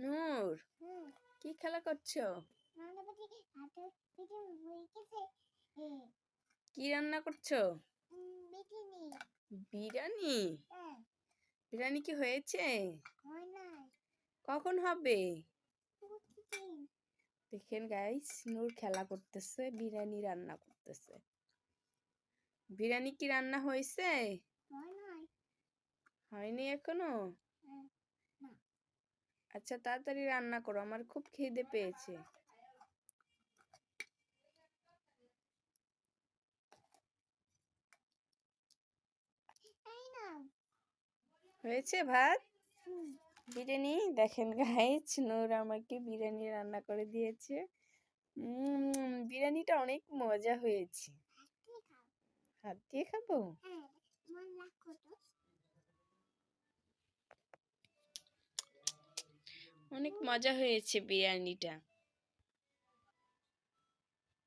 নূর, হুম, কি খেলা করছো? রান্নাবাটি হাতে পিঠে হয়ে গেছে। কি রান্না করছো? বিরিয়ানি। বিরিয়ানি? হ্যাঁ, বিরিয়ানি কি হয়েছে? হয় নাই। কখন হবে? প্রতিদিন। দেখেন গাইস, নূর খেলা করতেছে, বিরিয়ানি রান্না করতেছে। বিরিয়ানি কি রান্না হয়েছে? হয় নাই। হয়নি এখনো? হ্যাঁ, না। আচ্ছা, তাড়াতাড়ি রান্না করো, আমার খুব খিদে পেয়েছে। এই নাও। হয়েছে ভাত? হুম, বিরিয়ানি দেখেন গাইস, নূর আমাকে বিরিয়ানি রান্না করে দিয়েছে। বিরিয়ানিটা অনেক মজা হয়েছে। হাতে খাও। হাত দিয়ে খাবো? হ্যাঁ, মন রাখো তো। অনেক মজা হয়েছে বিরিয়ানিটা।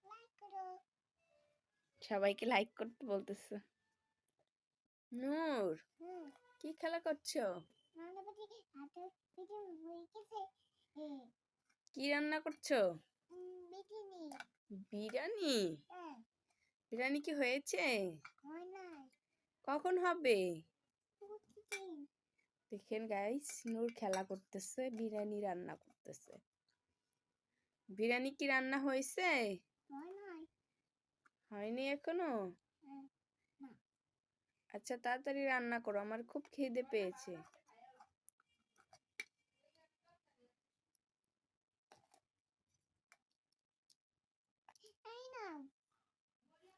লাইক করো। সবাইকে লাইক করতে বলতেছে। নূর, হুম, কি খেলা করছো? রান্নাবাটি হাতে পিঠে হয়ে গেছে। কি রান্না করছো? বিরিয়ানি। বিরিয়ানি? হ্যাঁ, বিরিয়ানি কি হয়েছে? হয় নাই। কখন হবে? প্রতিদিন। দেখেন গাইস, নূর খেলা করতেছে, বিরিয়ানি রান্না করতেছে। বিরিয়ানি কি রান্না হয়েছে? হয় নাই। হয়নি এখনো? হ্যাঁ, না। আচ্ছা, তাড়াতাড়ি রান্না করো, আমার খুব খিদে পেয়েছে। এই নাও।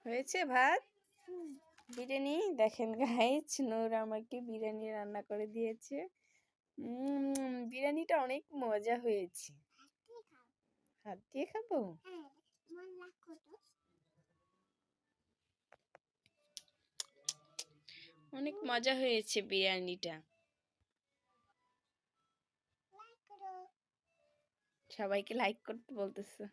হয়েছে ভাত? হুম, বিরিয়ানি দেখেন গাইস, নূর আমাকে বিরিয়ানি রান্না করে দিয়েছে। বিরিয়ানিটা অনেক মজা হয়েছে। হাতে খাও। হাত দিয়ে খাবো? হ্যাঁ, মন রাখো তো। অনেক মজা হয়েছে বিরিয়ানিটা। লাইক করো। সবাইকে লাইক করতে বলতেছে।